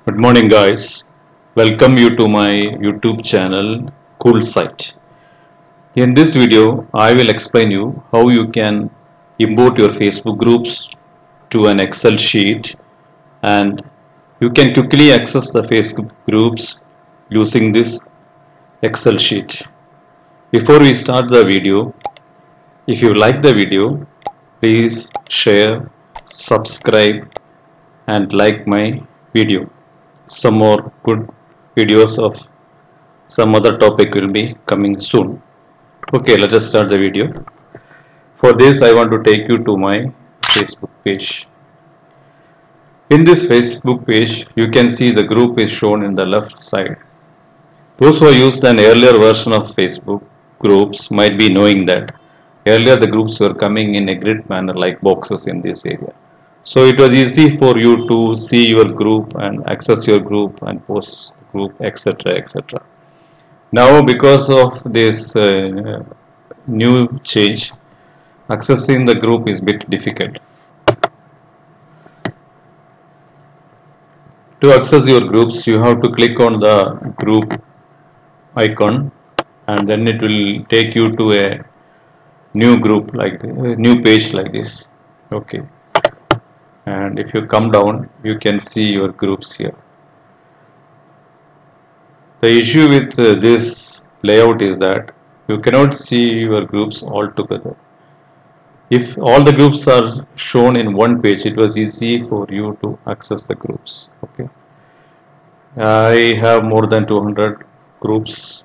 Good morning, guys. Welcome you to my YouTube channel Cool Site. In this video, I will explain you how you can import your Facebook groups to an Excel sheet, and you can quickly access the Facebook groups using this Excel sheet. Before we start the video, if you like the video, please share, subscribe and like my video. Some more good videos of some other topic will be coming soon. Okay, let us start the video. For this, I want to take you to my Facebook page. In this Facebook page, you can see the group is shown in the left side. Those who used an earlier version of Facebook groups might be knowing that earlier the groups were coming in a grid manner like boxes in this area. So it was easy for you to see your group and access your group and post group, etc., etc. Now, because of this new change, accessing the group is a bit difficult. To access your groups, you have to click on the group icon, and then it will take you to a new group like a new page like this. Okay, and if you come down, you can see your groups here. The issue with this layout is that you cannot see your groups all together. If all the groups are shown in one page, it was easy for you to access the groups. Okay, I have more than 200 groups.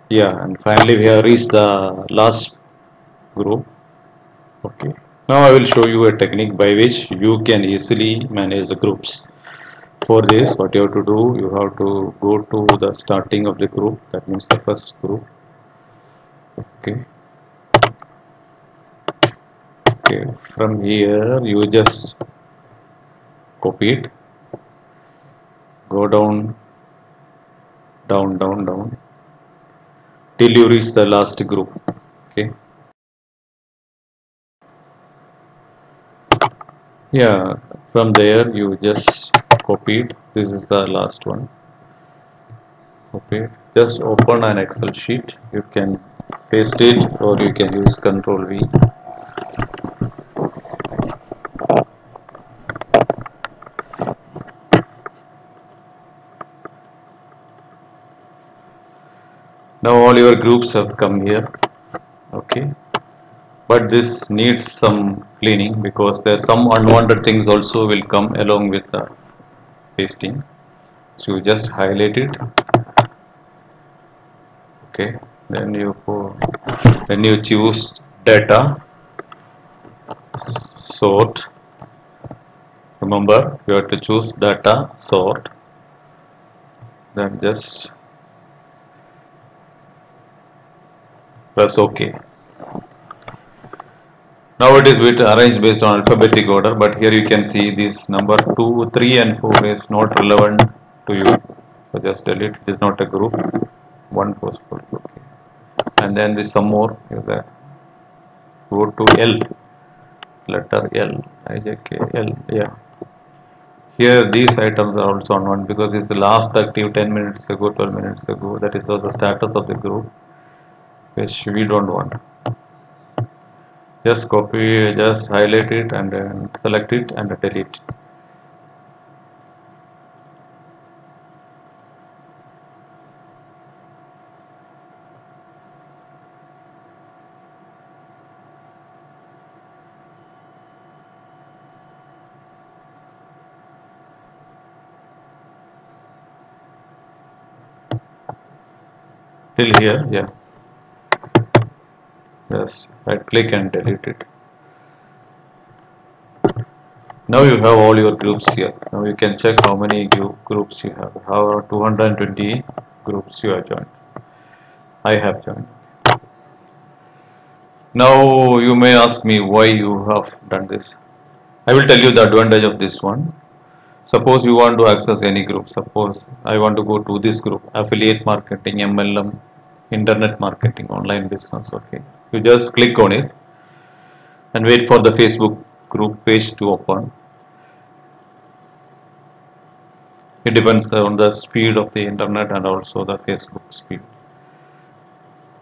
Yeah, and finally we have reached the last group. Okay, now I will show you a technique by which you can easily manage the groups. For this, what you have to do, you have to go to the starting of the group, that means the first group. Okay, from here you just copy it, go down till you reach the last group. Okay, yeah, from there you just copy it. This is the last one. Okay, just open an Excel sheet. You can paste it or you can use Ctrl V. Now all your groups have come here. Okay, but this needs some cleaning because there are some unwanted things also will come along with the pasting. So you just highlight it. Okay, then you choose data, sort. Remember, you have to choose data, sort. Then just press OK. Now it is arranged based on alphabetic order, but here you can see this number 2, 3 and 4 is not relevant to you. So just delete, it is not a group. 1 post, okay. And then this some more is there. Go to L, letter L, IJK, L, yeah. Here these items are also unwanted because this is last active 10 minutes ago, 12 minutes ago. That is also the status of the group, which we don't want. Just copy, just highlight it and then select it and delete. Till here, yeah. Yes, right click and delete it. Now you have all your groups here. Now you can check how many groups you have. How 220 groups you have joined. I have joined. Now you may ask me why you have done this. I will tell you the advantage of this one. Suppose you want to access any group. Suppose I want to go to this group, affiliate marketing, MLM, internet marketing, online business. Okay, you just click on it and wait for the Facebook group page to open. It depends on the speed of the internet and also the Facebook speed.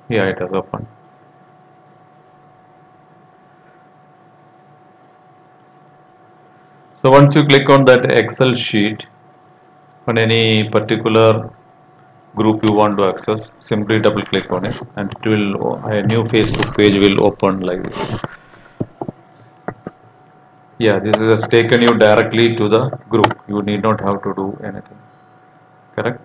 Yeah, it has opened. So once you click on that Excel sheet on any particular group you want to access, simply double click on it and it will, a new Facebook page will open like this. Yeah, this has taken you directly to the group. You need not have to do anything. Correct?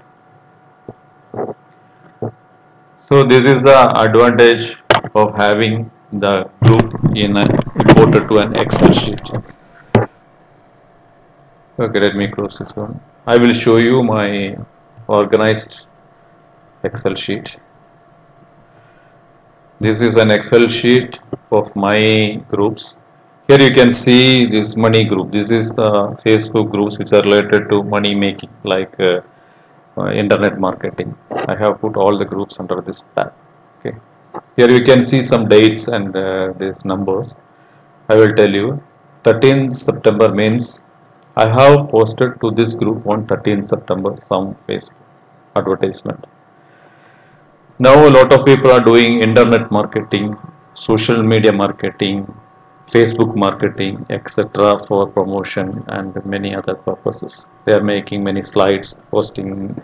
So this is the advantage of having the group imported to an Excel sheet. Okay, let me close this one. I will show you my organized Excel sheet. This is an Excel sheet of my groups. Here you can see this money group. This is Facebook groups which are related to money making, like internet marketing. I have put all the groups under this tab. Okay. Here you can see some dates and these numbers. I will tell you. 13th September means I have posted to this group on 13th September some Facebook advertisement. Now a lot of people are doing internet marketing, social media marketing, Facebook marketing, etc. for promotion and many other purposes. They are making many slides, posting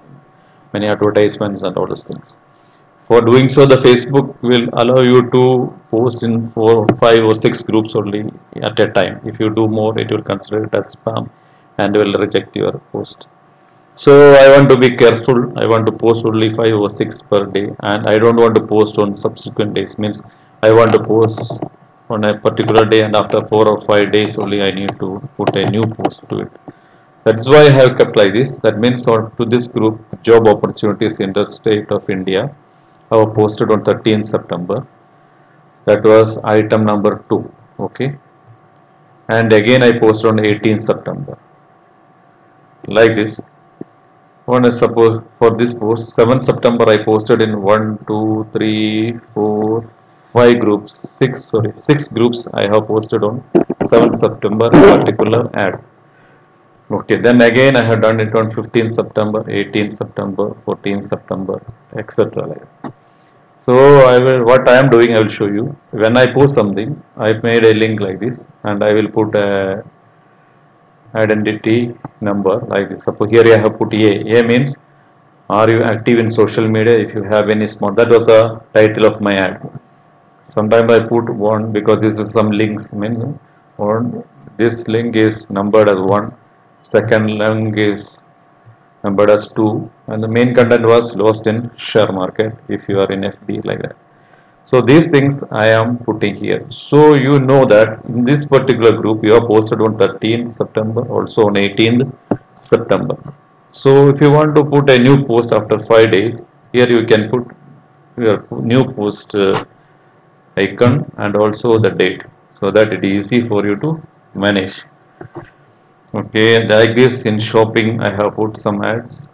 many advertisements and all those things. For doing so, the Facebook will allow you to post in 4, 5 or 6 groups only at a time. If you do more, it will consider it as spam and will reject your post. So I want to be careful. I want to post only 5 or 6 per day, and I don't want to post on subsequent days. Means I want to post on a particular day, and after 4 or 5 days only I need to put a new post to it. That's why I have kept like this. That means to this group, job opportunities in the state of India, I have posted on 13th September. That was item number 2. Okay. And again I posted on 18th September. Like this. On suppose for this post, 7th September I posted in 1, 2, 3, 4, 5 groups, 6 groups I have posted on 7th September particular ad. Okay, then again I have done it on 15th September, 18th September, 14th September, etc. So what I am doing, I will show you. When I post something, I made a link like this, and I will put a identity number like this. Suppose here I have put A. A means, are you active in social media? If you have any small, that was the title of my ad. Sometimes I put 1 because this is some links. I mean, this link is numbered as 1. Second link is numbered as 2, and the main content was lost in share market if you are in FD like that. So these things I am putting here. So you know that in this particular group you are posted on 13th September, also on 18th September. So if you want to put a new post after 5 days, here you can put your new post icon and also the date, so that it is easy for you to manage. Okay, like this in shopping I have put some ads,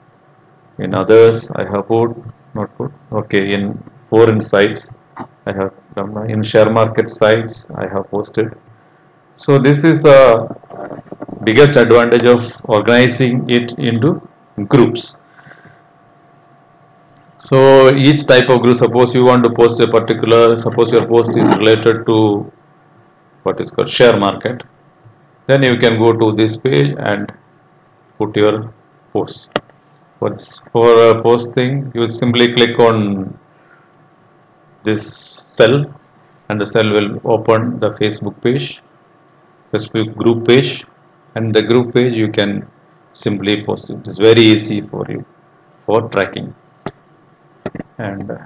in others I have put, not put, okay, in foreign sites I have done, in share market sites I have posted. So this is a biggest advantage of organizing it into groups. So each type of group, suppose you want to post a particular, suppose your post is related to what is called share market, then you can go to this page and put your post. For a post thing, you simply click on this cell and the cell will open the Facebook page, Facebook group page, and the group page you can simply post it. It's very easy for you for tracking. And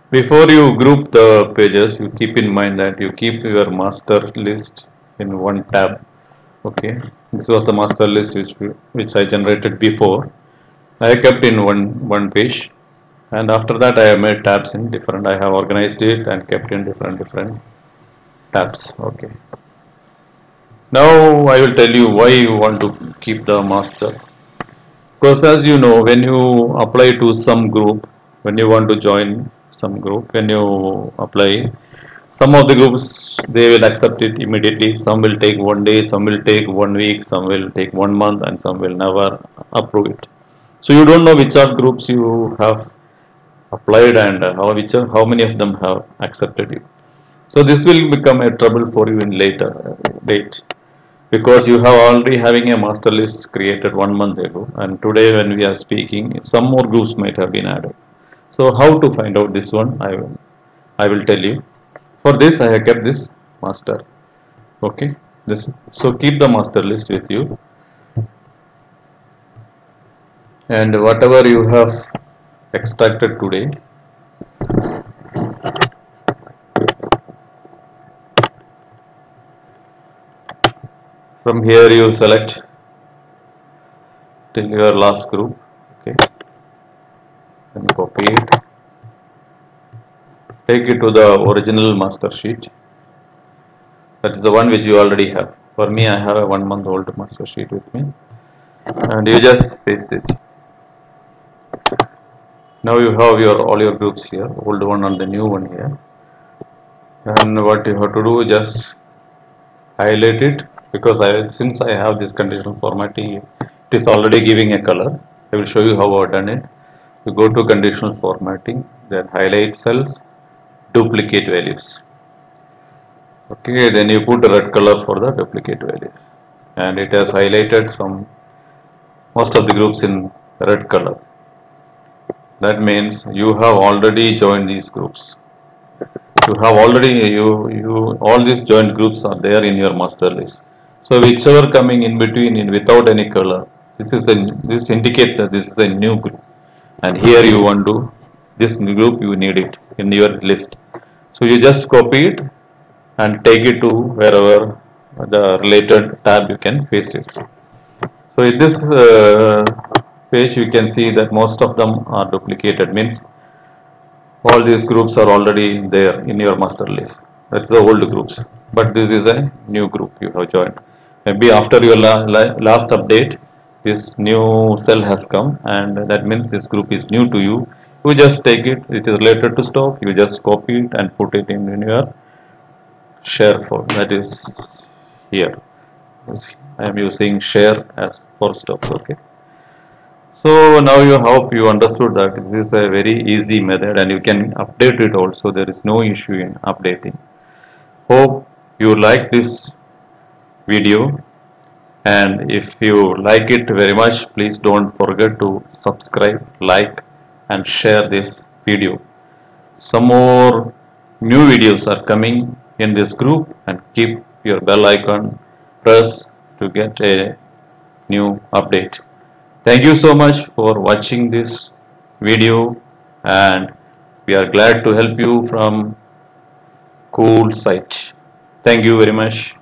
before you group the pages, you keep in mind that you keep your master list in one tab. Okay, this was a master list which I generated before. I kept in one page, and after that I have made tabs in different. I have organized it and kept in different tabs. Okay. Now I will tell you why you want to keep the master. Because as you know, when you apply to some group, when you want to join some group, when you apply, Some of the groups they will accept it immediately, some will take 1 day, some will take 1 week, some will take 1 month, and some will never approve it. So you don't know which are groups you have applied and how many of them have accepted you. So this will become a trouble for you in later date, because you have already having a master list created 1 month ago, and today when we are speaking some more groups might have been added. So how to find out this one, I will tell you. For this I have kept this master. Okay, this, so keep the master list with you, and whatever you have extracted today, from here you select till your last group. Okay, then copy it, take it to the original master sheet. That is the one which you already have. For me, I have a 1 month old master sheet with me, and you just paste it. Now you have all your groups here, old one and the new one here. And what you have to do, just highlight it, because since I have this conditional formatting, it is already giving a color. I will show you how I have done it. You go to conditional formatting, then highlight cells, duplicate values. Okay, then you put a red color for the duplicate values, and it has highlighted most of the groups in red color. That means you have already joined these groups. You have already all these joined groups are there in your master list. So whichever coming in between without any color, this indicates that this is a new group, and here you want to this new group, you need it in your list. So you just copy it and take it to wherever the related tab you can paste it. So in this page you can see that most of them are duplicated, means all these groups are already there in your master list. That's the old groups, but this is a new group you have joined. Maybe after your last update, this new cell has come, and that means this group is new to you. You just take it, it is related to stock, you just copy it and put it in your share folder, that is here. I am using share as for stock. Okay, so now you hope you understood that this is a very easy method, and you can update it also. There is no issue in updating. Hope you like this video, and if you like it very much, please don't forget to subscribe, like, and share this video. Some more new videos are coming in this group, and keep your bell icon pressed to get a new update. Thank you so much for watching this video, and we are glad to help you from Cool Site. Thank you very much.